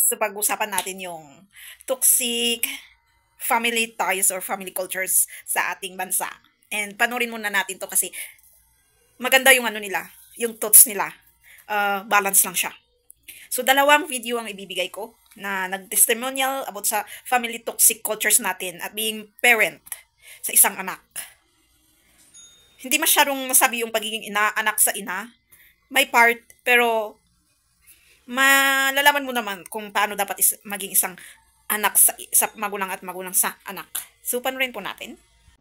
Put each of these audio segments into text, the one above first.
So pag-usapan natin yung toxic family ties or family cultures sa ating bansa. And panoorin muna natin to kasi maganda yung ano nila, yung thoughts nila. Balance lang siya. So dalawang video ang ibibigay ko na nag-testimonial about sa family toxic cultures natin at being parent sa isang anak. Hindi masyadong masabi yung pagiging anak sa ina. May part, pero malalaman mo naman kung paano dapat maging isang anak sa magulang at magulang sa anak. So, panoorin po natin.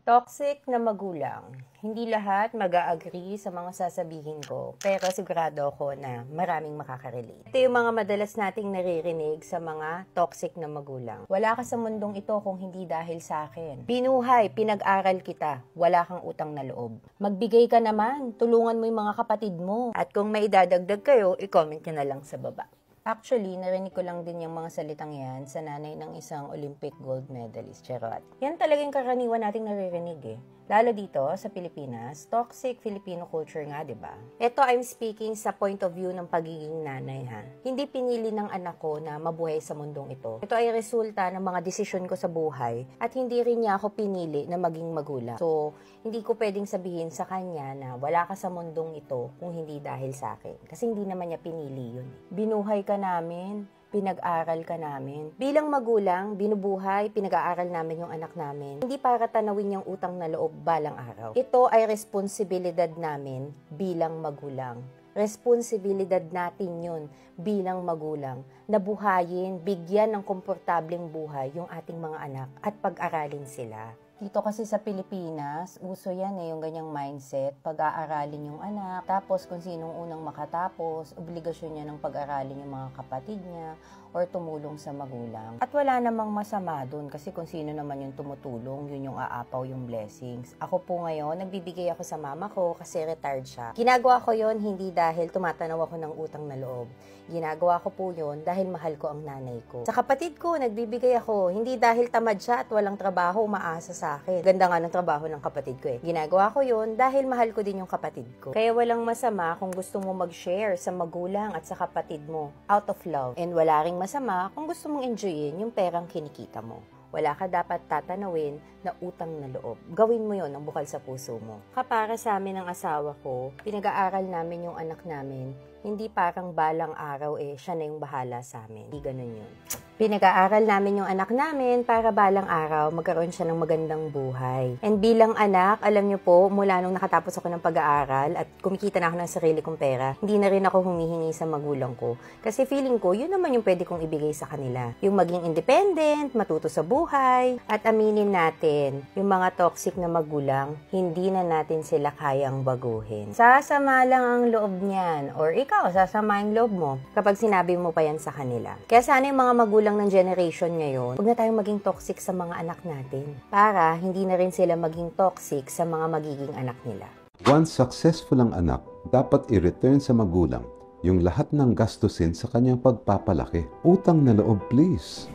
Toxic na magulang. Hindi lahat mag-a-agree sa mga sasabihin ko, pero sigurado ako na maraming makaka-relate. Ito yung mga madalas nating naririnig sa mga toxic na magulang. Wala ka sa mundong ito kung hindi dahil sa akin. Binuhay, pinag-aral kita, wala kang utang na loob. Magbigay ka naman, tulungan mo yung mga kapatid mo. At kung may idadagdag kayo, i-comment nyo na lang sa baba. Actually, narinig ko lang din yung mga salitang yan sa nanay ng isang Olympic gold medalist, Charot. Yan talagang karaniwan nating naririnig eh. Lalo dito sa Pilipinas, toxic Filipino culture nga, 'di ba? Ito I'm speaking sa point of view ng pagiging nanay ha. Hindi pinili ng anak ko na mabuhay sa mundong ito. Ito ay resulta ng mga desisyon ko sa buhay at hindi rin niya ako pinili na maging magulang. So, hindi ko pwedeng sabihin sa kanya na wala ka sa mundong ito kung hindi dahil sa akin. Kasi hindi naman niya pinili yun. Binuhay ka namin, pinag-aral ka namin. Bilang magulang, binubuhay, pinag-aaral namin yung anak namin. Hindi para tanawin yung utang na loob balang araw. Ito ay responsibilidad namin bilang magulang. Responsibilidad natin yun bilang magulang na buhayin, bigyan ng komportableng buhay yung ating mga anak at pag-aralin sila. Dito kasi sa Pilipinas, uso yan yung ganyang mindset, pag-aaralin yung anak, tapos kung sinong unang makatapos, obligasyon niya ng pag-aralin yung mga kapatid niya, or tumulong sa magulang. At wala namang masama dun kasi kung sino naman yung tumutulong, yun yung aapaw yung blessings. Ako po ngayon, nagbibigay ako sa mama ko kasi retired siya. Ginagawa ko yon hindi dahil tumatanaw ako ng utang na loob. Ginagawa ko po yun dahil mahal ko ang nanay ko. Sa kapatid ko, nagbibigay ako, hindi dahil tamad siya at walang trabaho, umaasa sa akin. Ganda nga ng trabaho ng kapatid ko eh. Ginagawa ko yun dahil mahal ko din yung kapatid ko. Kaya walang masama kung gusto mo mag-share sa magulang at sa kapatid mo out of love. And wala ring masama kung gusto mong enjoyin yung perang kinikita mo. Wala ka dapat tatanawin na utang na loob. Gawin mo yon ng bukal sa puso mo. Kapara sa amin ng asawa ko, pinag-aaral namin yung anak namin. Hindi parang balang araw siya na yung bahala sa amin. Hindi ganun yun. Pinag-aaral namin yung anak namin para balang araw magkaroon siya ng magandang buhay. And bilang anak, alam niyo po, mula nung nakatapos ako ng pag-aaral at kumikita na ako ng sarili kong pera, hindi na rin ako humihingi sa magulang ko. Kasi feeling ko, yun naman yung pwede kong ibigay sa kanila. Yung maging independent, matuto sa buhay, at aminin natin, yung mga toxic na magulang, hindi na natin sila kayang baguhin. Sasama lang ang loob niyan, or ikaw, sasama yung loob mo kapag sinabi mo pa yan sa kanila. Kaya sana yung mga magulang ng generation ngayon, huwag na tayong maging toxic sa mga anak natin para hindi na rin sila maging toxic sa mga magiging anak nila. Once successful ang anak, dapat i-return sa magulang yung lahat ng gastusin sa kanyang pagpapalaki. Utang na loob, please.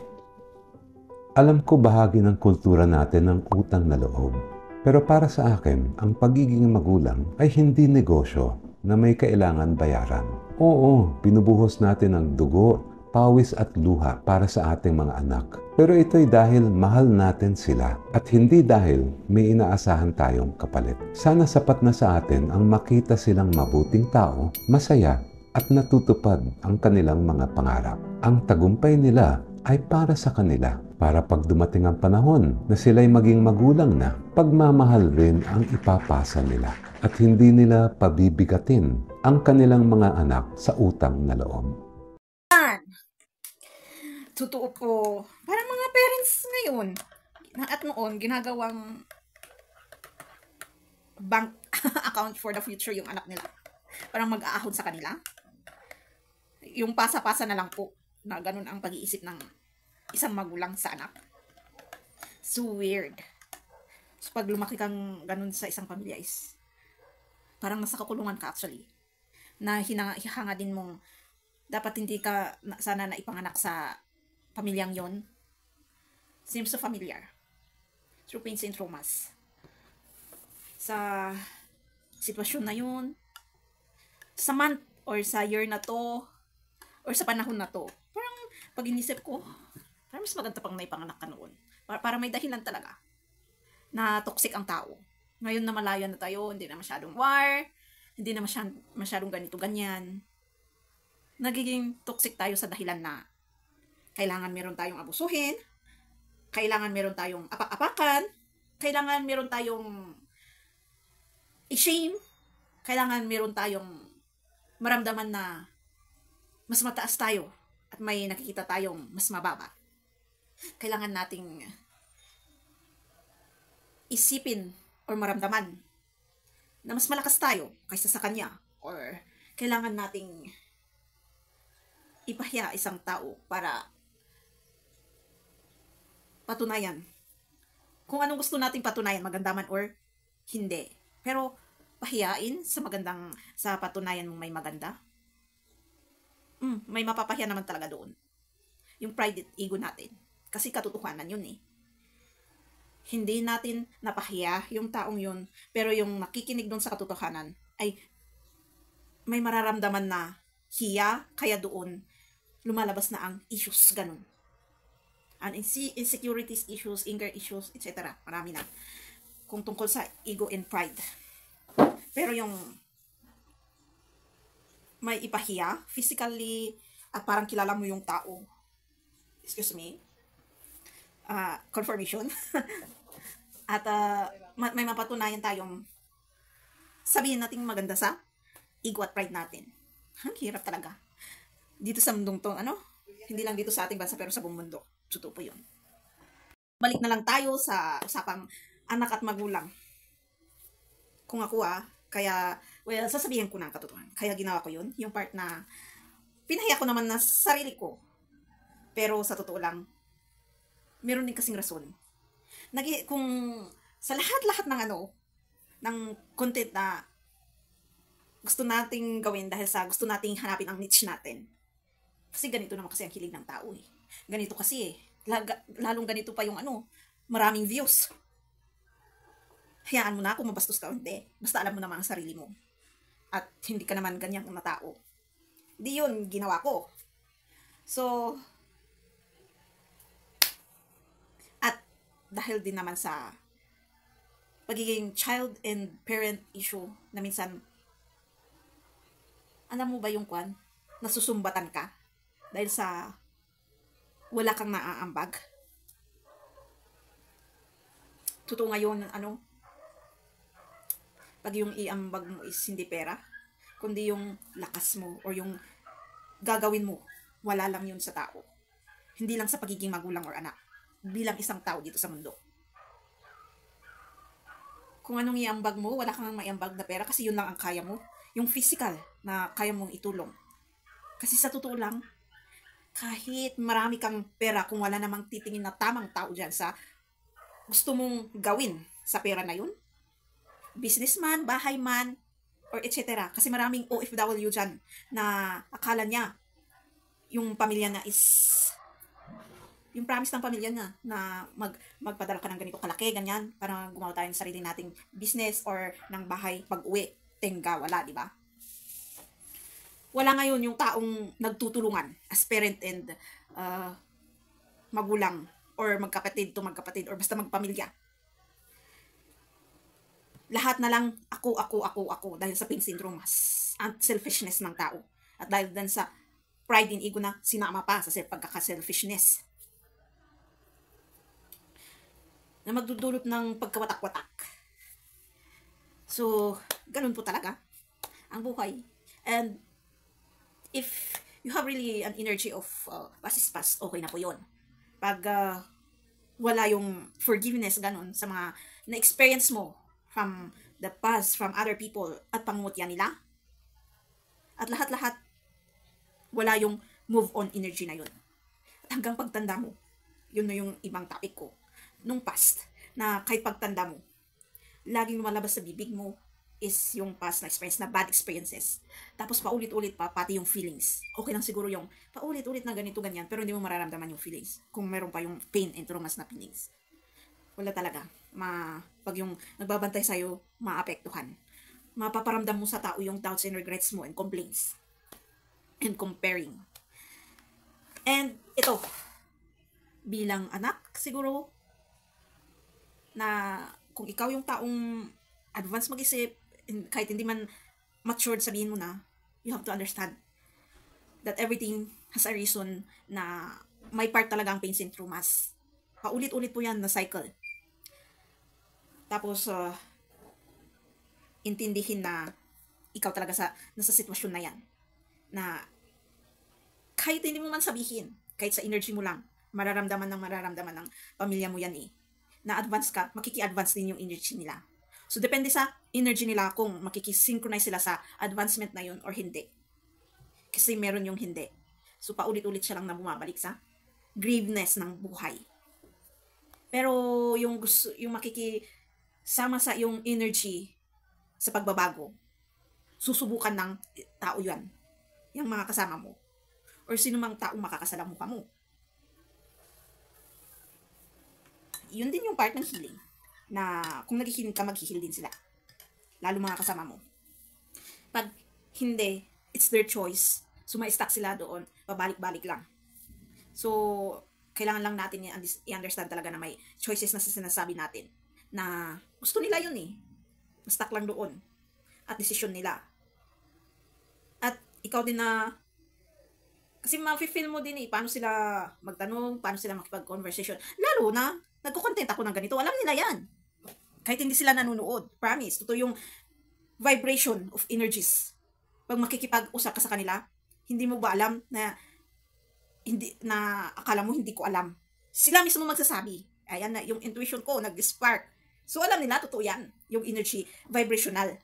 Alam ko bahagi ng kultura natin ang utang na loob. Pero para sa akin, ang pagiging magulang ay hindi negosyo na may kailangan bayaran. Oo, binubuhos natin ang dugo, pawis at luha para sa ating mga anak. Pero ito'y dahil mahal natin sila at hindi dahil may inaasahan tayong kapalit. Sana sapat na sa atin ang makita silang mabuting tao, masaya at natutupad ang kanilang mga pangarap. Ang tagumpay nila ay para sa kanila. Para pag dumating ang panahon na sila'y maging magulang na, pagmamahal rin ang ipapasa nila at hindi nila pabibigatin ang kanilang mga anak sa utang na loob. Totoo po. Parang mga parents ngayon at noon, ginagawang bank account for the future yung anak nila. Parang mag-aahon sa kanila. Yung pasa-pasa na lang po na ganun ang pag-iisip ng isang magulang sa anak. So weird. So pag lumaki kang ganun sa isang pamilya is parang nasa kakulungan ka actually. Na hihanga din mong dapat hindi ka sana na ipanganak sa pamilyang yon. Seems so familiar. Through pains and traumas. Sa sitwasyon na yun, sa month or sa year na to, or sa panahon na to, parang Pag inisip ko, parang mas maganda pang may panganak ka noon. Para may dahilan talaga na toxic ang tao. Ngayon na malaya na tayo, hindi na masyadong war, hindi na masyadong ganito, ganyan. Nagiging toxic tayo sa dahilan na kailangan meron tayong abusuhin, kailangan meron tayong apak-apakan, kailangan meron tayong i-shame, kailangan meron tayong maramdaman na mas mataas tayo at may nakikita tayong mas mababa. Kailangan nating isipin or maramdaman na mas malakas tayo kaysa sa kanya, or kailangan nating ipahiya isang tao para patunayan kung anong gusto nating patunayan, maganda man or hindi. Pero pahiyain sa patunayan mong may maganda, may mapapahiya naman talaga doon. Yung pride at ego natin, kasi katotohanan yun eh. Hindi natin napahiya yung taong yun, pero yung makikinig doon sa katotohanan ay may mararamdaman na hiya, kaya doon lumalabas na ang issues, ganun. And insecurities issues, anger issues, etc. Marami na. Kung tungkol sa ego and pride. Pero yung may ipahiya, physically, at parang kilala mo yung tao. Excuse me. Confirmation. At may mapatunayan tayong sabihin natin maganda sa ego at pride natin. Ang hirap talaga. Dito sa mundong to, hindi lang dito sa ating bansa, pero sa buong mundo. Totoo po yun. Balik na lang tayo sa usapang anak at magulang. Kung ako sasabihin ko na ang katotohanan. Kaya ginawa ko yun. Yung part na pinahiya ko naman na sarili ko. Pero sa totoo lang, meron din kasing rason. Kung sa lahat-lahat ng content na gusto nating gawin dahil sa gusto nating hanapin ang niche natin. Kasi ganito naman kasi ang hilig ng tao eh. Ganito kasi eh. Lalong ganito pa yung maraming views. Hayaan mo na kung mabastos ka o hindi. Basta alam mo naman ang sarili mo. At hindi ka naman ganyan na tao. Di yun ginawa ko. So, at dahil din naman sa pagiging child and parent issue na minsan, alam mo ba yung nasusumbatan ka dahil sa wala kang naaambag. Totoo ngayon, pag yung iambag mo is hindi pera, kundi yung lakas mo or yung gagawin mo, wala lang yun sa tao. Hindi lang sa pagiging magulang or anak, bilang isang tao dito sa mundo. Kung anong iambag mo, wala kang maiambag na pera kasi yun lang ang kaya mo. Yung physical na kaya mong itulong. Kasi sa totoo lang, kahit marami kang pera, kung wala namang titingin na tamang tao dyan sa gusto mong gawin sa pera na yun, businessman, bahay man, or etc. Kasi maraming OFW dyan na akala niya yung pamilya na is yung promise ng pamilya niya na magpadala ka ng ganito kalaki, ganyan, para gumawa tayo ng sarili nating business or ng bahay pag-uwi. Tenga, wala, di ba? Wala ngayon yung taong nagtutulungan as parent and magulang or magkapatid or basta magpamilya. Lahat na lang ako dahil sa pain syndrome at selfishness ng tao. At dahil din sa pride and ego na sinama pa sa pagkaka-selfishness. Na magdudulot ng pagkawatak-watak. So, ganun po talaga ang buhay. And if you have really an energy of past is past, okay na po yun. Pag wala yung forgiveness, ganun, sa mga na-experience mo from the past, from other people, at pangungutya nila, at lahat-lahat, wala yung move on energy na yun. At hanggang pagtanda mo, yun na yung ibang topic ko, nung past, na kahit pagtanda mo, laging lumalabas sa bibig mo, is yung past na experience, na bad experiences. Tapos paulit-ulit pa, pati yung feelings. Okay lang siguro yung paulit-ulit na ganito, ganyan, pero hindi mo mararamdaman yung feelings. Kung meron pa yung pain and traumas na feelings. Wala talaga. Pag yung nagbabantay sa'yo, maapektuhan. Mapaparamdam mo sa tao yung doubts and regrets mo and complaints. And comparing. And ito, bilang anak, siguro, na kung ikaw yung taong advance mag-isip, kahit hindi man matured, sabihin mo na, you have to understand that everything has a reason na may part talaga ang pains and traumas. Paulit-ulit po yan na cycle. Tapos, intindihin na ikaw talaga nasa sitwasyon na yan. Na kahit hindi mo man sabihin, kahit sa energy mo lang, mararamdaman ng pamilya mo yan eh. Na advance ka, makiki-advance din yung energy nila. So, depende sa energy nila kung makiki-synchronize sila sa advancement na yun or hindi. Kasi meron yung hindi. So, paulit-ulit siya lang na bumabalik sa graveness ng buhay. Pero, yung makikisama sa yung energy sa pagbabago, susubukan ng tao yan. Yung mga kasama mo. Or sino mang taong makakasalamuha mo. Yun din yung part ng healing. Na kung nag-healing ka, mag-heal din sila. Lalo mga kasama mo. Pag hindi, it's their choice. So, ma-stuck sila doon. Pabalik-balik lang. So, kailangan lang natin i-understand talaga na may choices na sinasabi natin. Na gusto nila yun eh. Ma-stuck lang doon. At desisyon nila. At ikaw din na kasi ma-feel mo din eh, paano sila magtanong, paano sila makipag-conversation. Lalo na, nagko-content ako ng ganito. Alam nila yan. Kahit hindi sila nanonood. Promise. Totoo yung vibration of energies. Pag makikipag-usap ka sa kanila, hindi mo ba alam na akala mo hindi ko alam. Sila mismo magsasabi. Ayan na, yung intuition ko, nag-spark. So, alam nila, totoo yan. Yung energy, vibrational.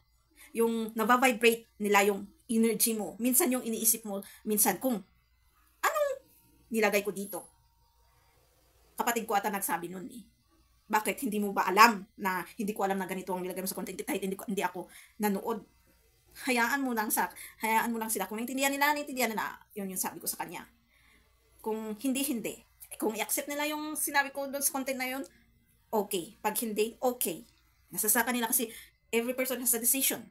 Yung nabavibrate nila yung energy mo. Minsan yung iniisip mo, minsan kung anong nilagay ko dito. Kapatid ko ata nagsabi nun eh. Bakit? Hindi mo ba alam na hindi ko alam na ganito ang nilagay mo sa content kahit hindi ako nanood. Hayaan mo lang sila. Kung naintindihan nila. Yun yung sabi ko sa kanya. Kung hindi. Kung i-accept nila yung sinabi ko doon sa content na yun, okay. Pag hindi, okay. Nasa sa kanila kasi every person has a decision.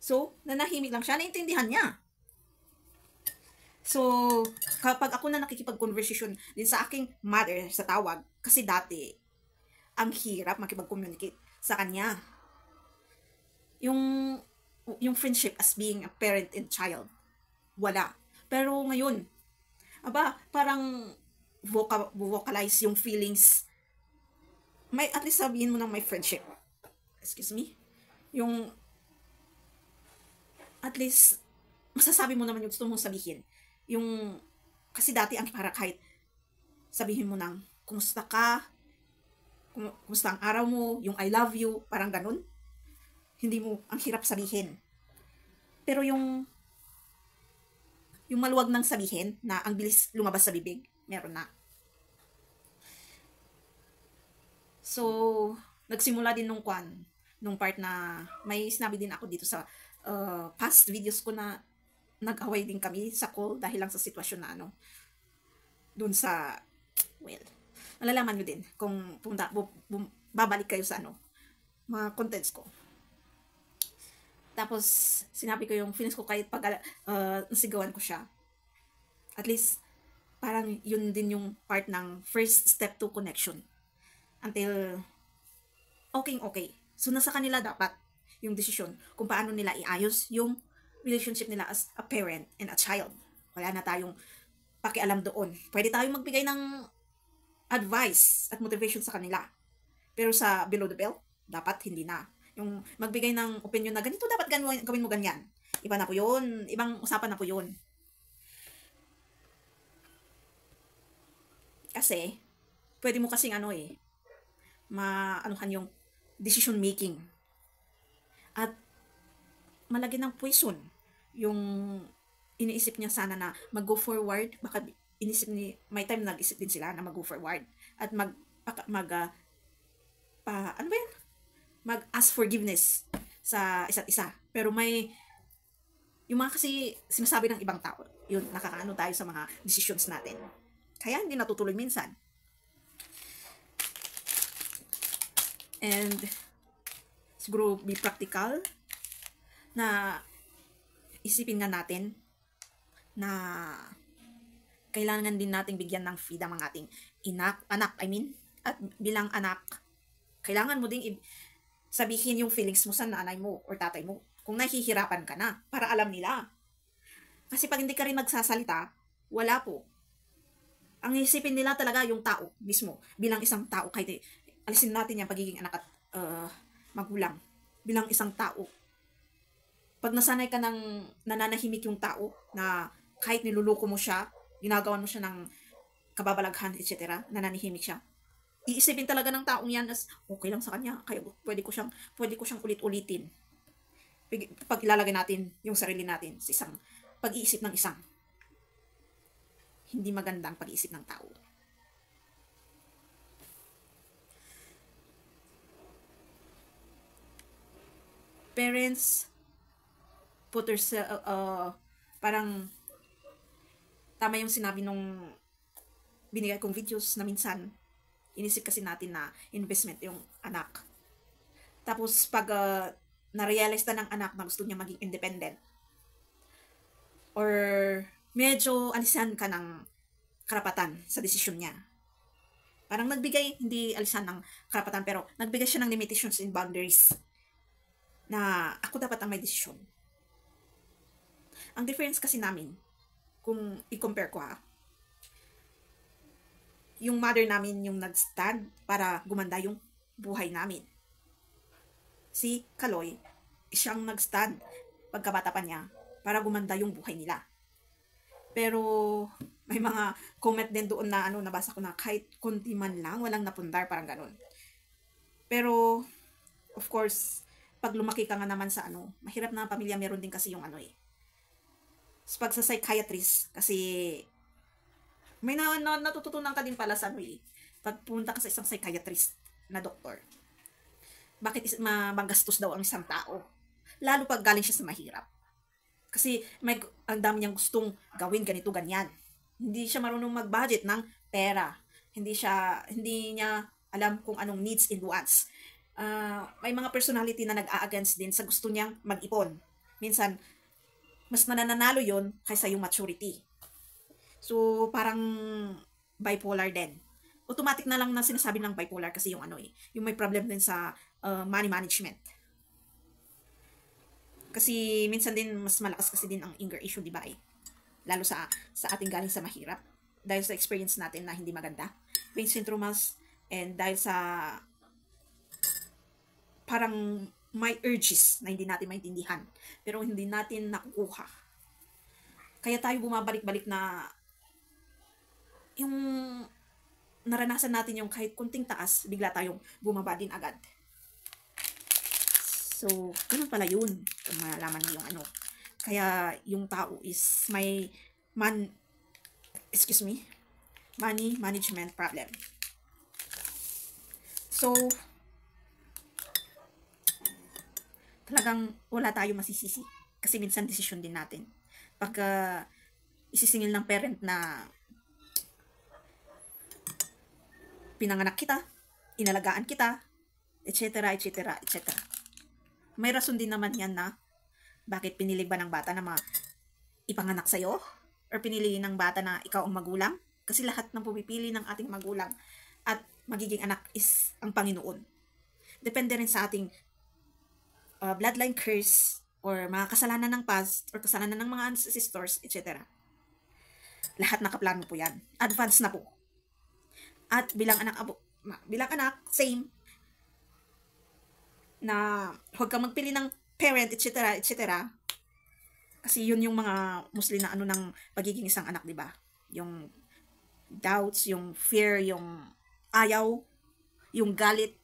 So, nanahimik lang siya, naintindihan niya. So, kapag ako na nakikipag-conversation din sa aking mother sa tawag, kasi dati, ang hirap makipag-communicate sa kanya. Yung friendship as being a parent and child, wala. Pero ngayon, parang vocalize yung feelings. At least sabihin mo na may friendship. Excuse me? Yung at least, masasabi mo naman yung gusto mong sabihin. Kasi dati ang para kahit sabihin mo ng, kumusta ka, kumusta ang araw mo, yung I love you, parang ganun. Hindi mo, ang hirap sabihin. Pero yung maluwag ng sabihin, na ang bilis lumabas sa bibig, meron na. So, nagsimula din nung part na may sinabi din ako dito sa past videos ko na nag-away din kami sa call dahil lang sa sitwasyon na doon sa, malalaman nyo din kung babalik kayo sa mga contents ko. Tapos, sinabi ko yung feelings ko kahit pag nasigawan ko siya. At least, parang yun din yung part ng first step to connection. Until, okay. So, nasa kanila dapat yung desisyon kung paano nila iayos yung relationship nila as a parent and a child. Wala na tayong pakialam doon. Pwede tayong magbigay ng advice at motivation sa kanila. Pero sa below the belt, dapat hindi na. Yung magbigay ng opinion na ganito dapat gawin mo ganyan. Iba na po yun. Ibang usapan na po yun. Kasi, pwede mo kasing maanuhan yung decision making. At malagyan ng poison yung iniisip niya sana na mag-go forward. Baka may time nag-isip din sila na mag-go forward. At mag-ask forgiveness sa isa't isa. Pero yung mga kasi sinasabi ng ibang tao, yun, nakakaano tayo sa mga decisions natin. Kaya hindi natutuloy minsan. And siguro be practical na isipin nga natin na kailangan din nating bigyan ng freedom ang ating anak, at bilang anak, kailangan mo ding sabihin yung feelings mo sa nanay mo or tatay mo kung nahihirapan ka na para alam nila. Kasi pag hindi ka rin magsasalita, wala po. Ang isipin nila talaga yung tao mismo bilang isang tao, kahit alisin natin yung pagiging anak at magulang bilang isang tao. Pag nasanay ka ng nananahimik yung tao na kahit niluluko mo siya, ginagawan mo siya ng kababalaghan, etc., nananahimik siya, iisipin talaga ng taong yan as okay lang sa kanya, kaya pwede ko siyang ulit-ulitin. Pag ilalagay natin yung sarili natin sa isang pag-iisip ng isang hindi magandang pag-iisip ng tao. Parents put yourself, parang tama yung sinabi nung binigay kong videos na minsan inisip kasi natin na investment yung anak. Tapos pag na-realize na ng anak na gusto niya maging independent, or medyo alisan ka ng karapatan sa desisyon niya. Parang nagbigay, hindi alisan ng karapatan, pero nagbigay siya ng limitations and boundaries na ako dapat ang may desisyon. Ang difference kasi namin, kung i-compare ko yung mother namin yung nag-stand para gumanda yung buhay namin. Si Kaloy, siyang nag-stand pagkabata pa niya para gumanda yung buhay nila. Pero may mga comment din doon na nabasa ko na kahit konti man lang, walang napundar, parang ganun. Pero of course, pag lumaki ka nga naman sa mahirap na pamilya, meron din kasi yung pag sa psychiatrist, kasi may natututunan ka din pala sa pag pumunta ka sa isang psychiatrist na doktor. Bakit magastos daw ang isang tao? Lalo pag galing siya sa mahirap. Kasi ang dami niyang gustong gawin, ganito, ganyan. Hindi siya marunong mag-budget ng pera. Hindi niya alam kung anong needs and wants. May mga personality na nag-a-against din sa gusto niyang mag-ipon. Minsan, mas nananalo yon kaysa yung maturity. So, parang bipolar din. Automatic na lang na sinasabi ng bipolar kasi yung yung may problem din sa money management. Kasi minsan din mas malakas kasi din ang anger issue, di ba lalo sa ating galing sa mahirap. Dahil sa experience natin na hindi maganda. Pain syndromes, and dahil sa parang may urges na hindi natin maintindihan. Pero hindi natin nakukuha. Kaya tayo bumabalik-balik na yung naranasan natin yung kahit kunting taas, bigla tayong bumaba din agad. So, ganun pala yun. Kung malaman mo yung Kaya, yung tao is may money management problem. So, talagang wala tayo masisisi. Kasi minsan desisyon din natin. Pag isisingil ng parent na pinanganak kita, inalagaan kita, etc., etc., etc. May rason din naman yan na bakit pinili ba ng bata na ipanganak sa'yo? Or pinili ng bata na ikaw ang magulang? Kasi lahat ng pumipili ng ating magulang at magiging anak is ang Panginoon. Depende rin sa ating bloodline curse or mga kasalanan ng past or kasalanan ng mga ancestors, etc. Lahat nakaplano po yan. Advance na po. At bilang anak, same, na huwag kang magpili ng parent, etc., etc. Kasi yun yung mga Muslim na ng pagiging isang anak, di ba? Yung doubts, yung fear, yung ayaw, yung galit.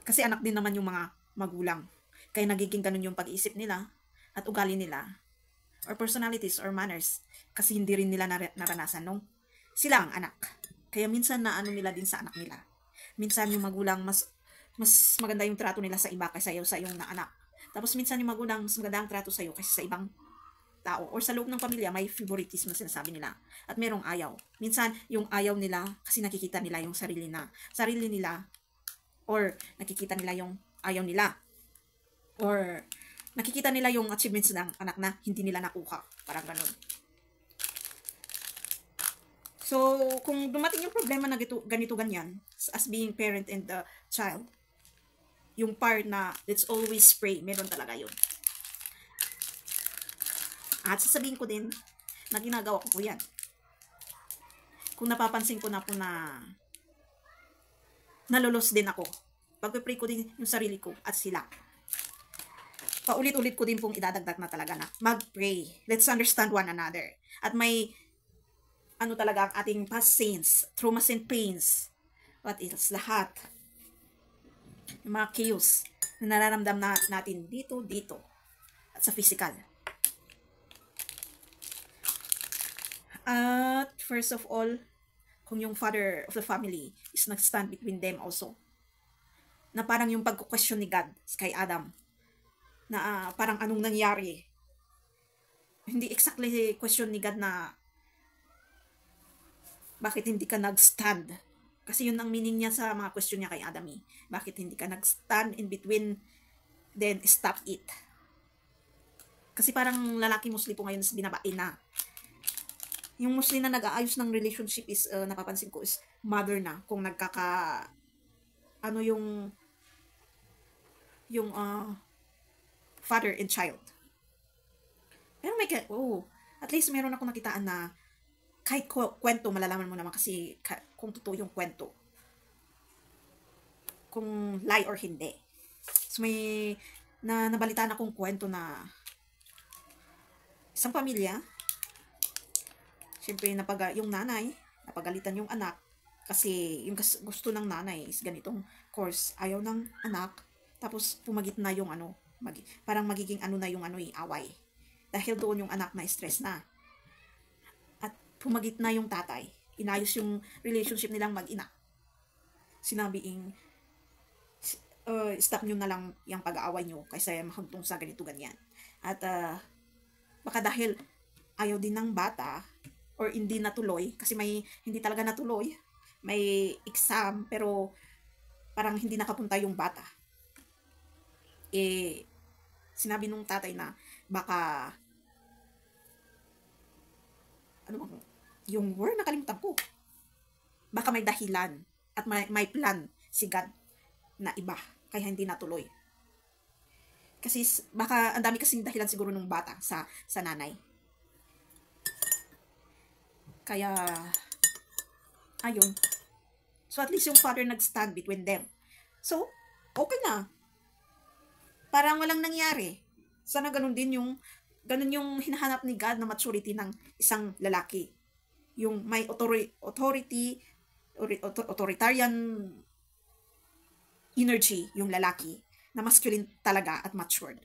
Kasi anak din naman yung mga magulang. Kaya nagiging ganun yung pag-iisip nila at ugali nila or personalities or manners. Kasi hindi rin nila naranasan nung sila ang anak. Kaya minsan na nila din sa anak nila. Minsan yung magulang mas maganda yung trato nila sa iba kaysa sa iyong na anak. Tapos minsan yung magulang mas maganda ang trato sa iyo kaysa sa ibang tao. Or sa loob ng pamilya may favoritism na sinasabi nila. At merong ayaw. Minsan yung ayaw nila kasi nakikita nila yung sarili nila. Or nakikita nila yung ayaw nila. Or nakikita nila yung achievements ng anak na hindi nila nakuha. Parang ganun. So, kung dumating yung problema na ganito ganyan, as being parent and the child, yung part na let's always pray, meron talaga yun. At sasabihin ko din na ginagawa ko yan. Kung napapansin ko na po na nalulos din ako, pag-pray ko din yung sarili ko at sila. Paulit-ulit ko din pong idadagdag na talaga na mag-pray. Let's understand one another. At may ano talaga ang ating past sins, traumas and pains. What else? Lahat. Yung mga chaos na nararamdam natin dito, at sa physical. At first of all, kung yung father of the family is nag-stand between them also, na parang yung pag-question ni God kay Adam, na parang anong nangyari. Hindi exactly question ni God na bakit hindi ka nag-stand. Kasi yun ang meaning niya sa mga question niya kay Adam eh. Bakit hindi ka nag-stand in between, then stop it. Kasi parang lalaki Muslim po ngayon is binabae na. Yung Muslim na nag-aayos ng relationship is, napapansin ko is mother na. Kung ano yung father and child. Pero at least meron ako nakitaan na kahit kwento, malalaman mo naman kasi kung totoo yung kwento. Kung lie or hindi. So may nabalitaan akong kwento na isang pamilya, siyempre yung nanay, napagalitan yung anak kasi yung gusto ng nanay is ganitong course, ayaw ng anak, tapos pumagit na yung parang magiging away. Dahil doon yung anak na stress na. At pumagit na yung tatay. Inayos yung relationship nilang mag-ina. Sinabiing, stop nyo na lang yung pag-aaway nyo kaysa mahagtong sa ganito ganyan. At baka dahil ayaw din ng bata or hindi natuloy, kasi hindi talaga natuloy, may exam pero parang hindi nakapunta yung bata. Sinabi nung tatay na baka yung word nakalimutan ko. Baka may dahilan at may plan si God na iba kaya hindi natuloy. Kasi baka ang dami kasing dahilan siguro nung bata sa nanay. Kaya ayun. So at least yung father nag-stand between them. So okay na. Parang walang nangyari. Sana ganun yung hinahanap ni God na maturity ng isang lalaki. Yung may authoritarian energy yung lalaki na masculine talaga at matured.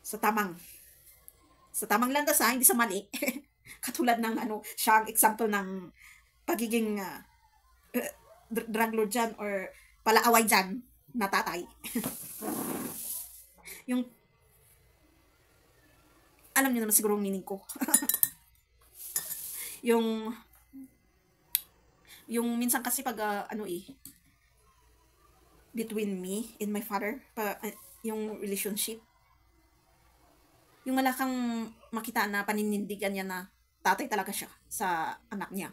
Sa tamang landas hindi sa mali. Katulad ng siya ang example ng pagiging drug lord dyan or palaaway dyan na tatay. Yung alam niyo naman siguro ang meaning ko. yung minsan kasi pag between me and my father, yung relationship, yung wala kang makita na paninindigan niya na tatay talaga siya sa anak niya.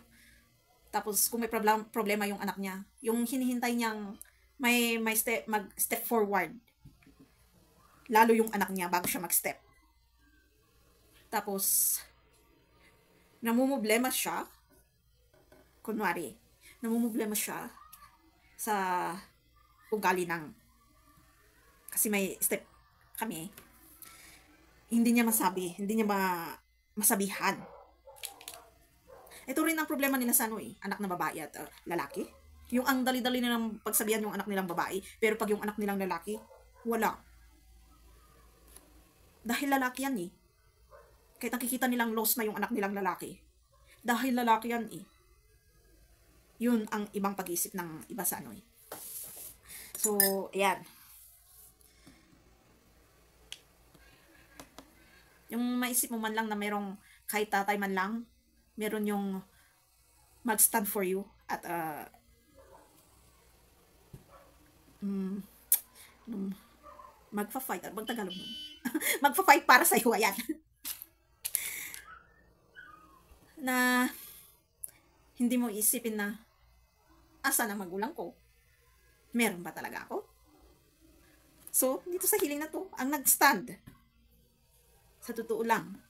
Tapos kung may problema yung anak niya, yung hinihintay niyang mag-step forward. Lalo yung anak niya bago siya mag-step. Tapos namumblema siya. Kunwari, namumblema siya sa ugali kasi may step kami. Hindi niya masabihan. Ito rin ang problema nila sa anak na babae at lalaki. Yung ang dali-dali nilang pagsabihan yung anak nilang babae, pero pag yung anak nilang lalaki, wala. Dahil lalaki yan eh. Kahit nakikita nilang lost na yung anak nilang lalaki. Dahil lalaki yan eh. Yun ang ibang pag-iisip ng iba sa So, ayan. Yung maisip mo man lang na merong kahit tatay man lang, meron yung mag-stand for you at magfa-fight. Bang Tagalog nun? Magfa-fight para sa'yo. Ayan. na hindi mo isipin na, asa na magulang ko? Meron ba talaga ako? So, dito sa healing na to, ang nag-stand. Sa totoo lang.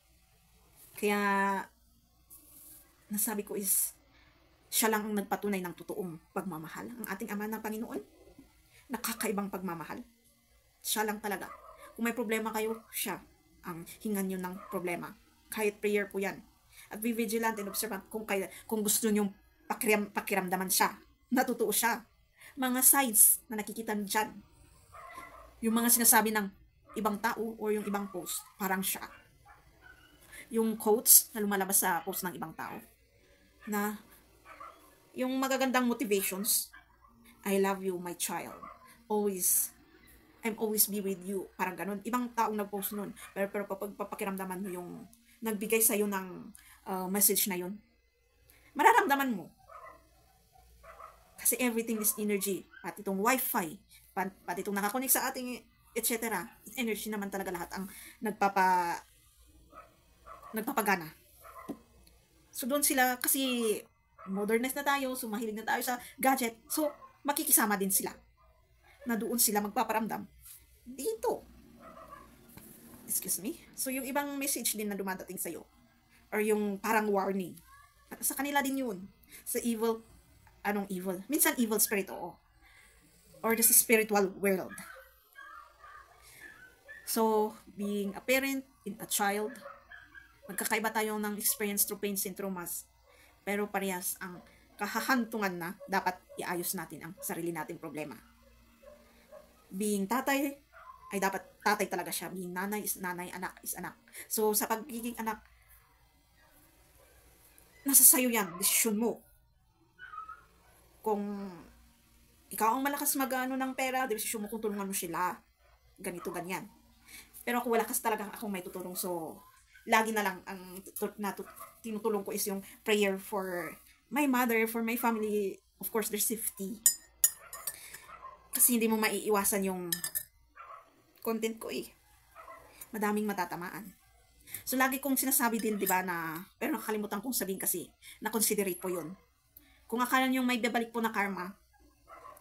Kaya, nasabi ko is, siya lang ang nagpatunay ng totoong pagmamahal. Ang ating Ama na Panginoon, nakakaibang pagmamahal. Siya lang talaga. Kung may problema kayo, siya ang hingan nyo ng problema. Kahit prayer po yan. At be vigilant and observant kung gusto nyo pakiramdaman siya. Natutuo siya. Mga signs na nakikita nyo dyan. Yung mga sinasabi ng ibang tao or yung ibang post, parang siya. Yung quotes na lumalabas sa post ng ibang tao. Na yung magagandang motivations, I love you, my child. I'm always be with you. Parang ganun. Ibang taong nag-post nun. Pero kapag papakiramdaman mo yung nagbigay sa'yo ng message na yun, mararamdaman mo. Kasi everything is energy. Pati itong wifi, pati itong nakakonek sa ating, etc. Energy naman talaga lahat ang nagpapagana. So doon sila, kasi modernized na tayo, so mahilig na tayo sa gadget, so makikisama din sila na doon sila magpaparamdam dito. Excuse me. So yung ibang message din na dumadating sa'yo, or yung parang warning, sa kanila din yun. Sa evil, anong evil? Minsan evil spirit, oo. Or the spiritual world. So, being a parent, a child, magkakaiba tayo ng experience through pains and traumas. Pero parehas ang kahahantungan na dapat iayos natin ang sarili nating problema. Being tatay, ay dapat tatay talaga siya. Being nanay is nanay, anak is anak. So, sa pagiging anak, nasa sayo yan, desisyon mo. Kung ikaw ang malakas mag-ano ng pera, desisyon mo kung tulungan mo sila. Ganito, ganyan. Pero ako wala kasi talaga akong may tutulong. So, lagi na lang ang tinutulong ko is yung prayer for my mother, for my family, of course, their safety. Kasi hindi mo maiiwasan yung content ko eh. Madaming matatamaan. So, lagi kong sinasabi din, di ba, na, pero nakakalimutan kong sabihin kasi, na considerate po yun. Kung akala nyo may babalik po na karma,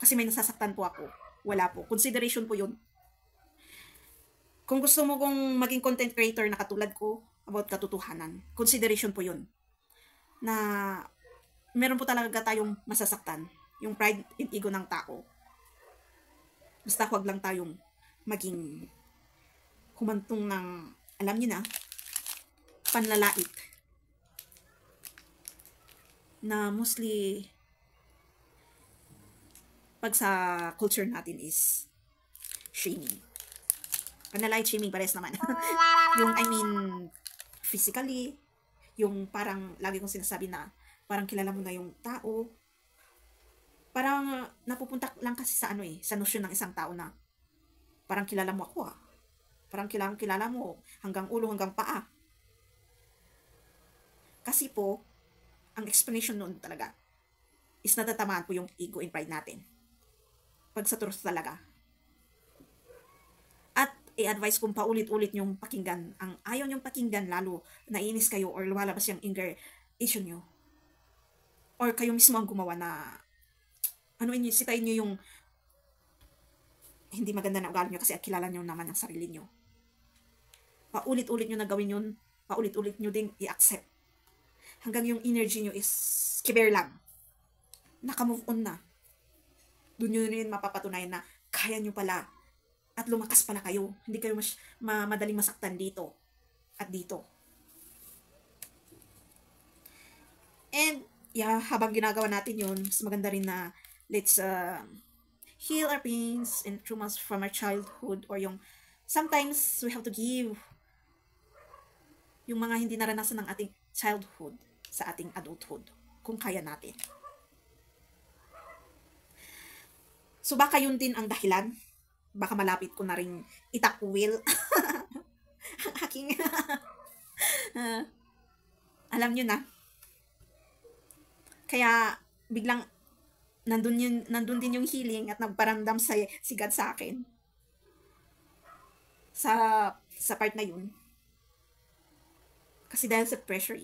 kasi may nasasaktan po ako, wala po. Consideration po yun. Kung gusto mo kong maging content creator na katulad ko, about katotohanan, consideration po yun. Na meron po talaga tayong masasaktan. Yung pride and ego ng tao. Basta huwag lang tayong maging humantong ng, alam niyo na, panlalait. Na mostly, pag sa culture natin is shaming. Panlalait, shaming, pares naman. Yung, physically, yung parang, lagi kong sinasabi na, parang kilala mo na yung tao, parang napupunta lang kasi sa sa nosyon ng isang tao na, parang kilala mo ako parang kilala mo, hanggang ulo, hanggang paa. Kasi po, ang explanation noon talaga, is natatamaan po yung ego and pride natin. Pag sa truth talaga. At i-advise kong paulit-ulit yung pakinggan. Ang ayaw nyong pakinggan, lalo nainis kayo or lumalabas yung anger issue nyo. Or kayo mismo ang gumawa na, sitayin nyo yung hindi maganda na ugali nyo kasi kilala nyo naman ang sarili nyo. Paulit-ulit nyo na gawin yun, paulit-ulit nyo ding i-accept. Hanggang yung energy nyo is kiber lang. Naka-move on na. Doon nyo rin mapapatunayan na kaya nyo pala at lumakas pala kayo. Hindi kayo madaling masaktan dito at dito. And, habang ginagawa natin yun, mas maganda rin na let's heal our pains and traumas from our childhood, or yung sometimes we have to give yung mga hindi naranasan ng ating childhood sa ating adulthood kung kaya natin. So baka yun din ang dahilan, baka malapit ko na rin itakwil ang aking alam nyo na, kaya biglang nandun din yung healing at nagparamdam si God sa akin sa part na yun. Kasi dahil sa pressure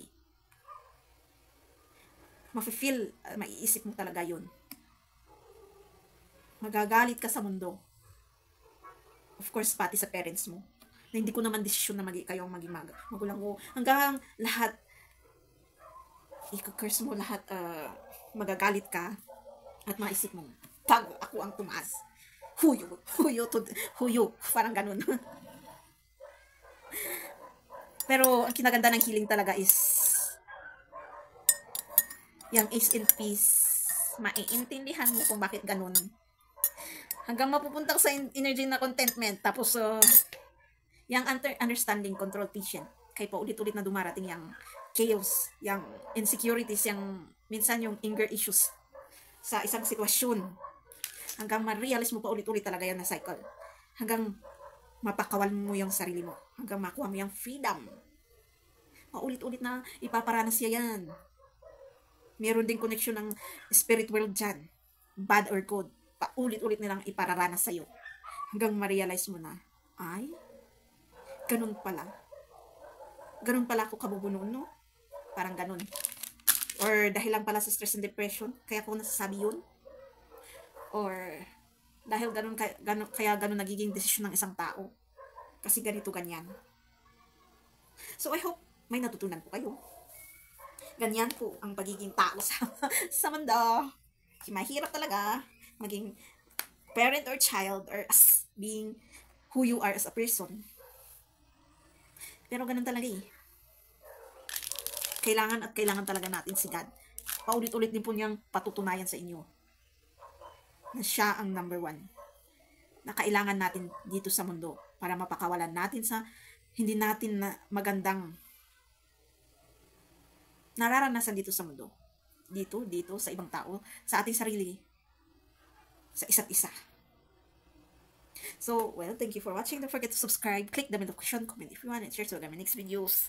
mafe-feel, maiisip mo talaga yun. Magagalit ka sa mundo. Of course, pati sa parents mo. Na hindi ko naman desisyon na kayo ang maging magulang ko. Hanggang lahat, i-curse mo lahat, magagalit ka, at maisip mo, pag ako ang tumaas, huyo, parang ganun. Pero, ang kinaganda ng healing talaga is, yung Ace in Peace, maiintindihan mo kung bakit ganun. Hanggang mapupunta ka sa energy na contentment. Tapos, yung understanding, control, patient. Kaya pa ulit-ulit na dumarating yung chaos, yung insecurities, yung minsan yung anger issues sa isang sitwasyon. Hanggang ma-realize mo pa ulit-ulit talaga yan na cycle. Hanggang mapakawan mo yung sarili mo. Hanggang makuha mo yung freedom. Paulit-ulit na ipaparanas siya yan. Meron din connection ng spirit world dyan. Bad or good. Paulit-ulit nilang ipararanas sa'yo. Hanggang ma-realize mo na, ay, ganun pala. Ganun pala ako kabubuno, no? Parang ganun. Or dahil lang pala sa stress and depression, kaya ko nasasabi yun. Or dahil kaya ganun nagiging desisyon ng isang tao. Kasi ganito, ganyan. So I hope may natutunan po kayo. Ganyan po ang pagiging tao sa mundo. Mahirap talaga maging parent or child or as being who you are as a person. Pero ganun talaga eh. Kailangan talaga natin si God. Paulit-ulit din po niyang patutunayan sa inyo na siya ang number 1 na kailangan natin dito sa mundo para mapakawalan natin sa hindi natin na magandang nararanasan dito sa mundo. Dito, sa ibang tao, sa ating sarili, sa isa't isa. So, well, thank you for watching. Don't forget to subscribe, click the notification, comment if you want, and share to my next videos.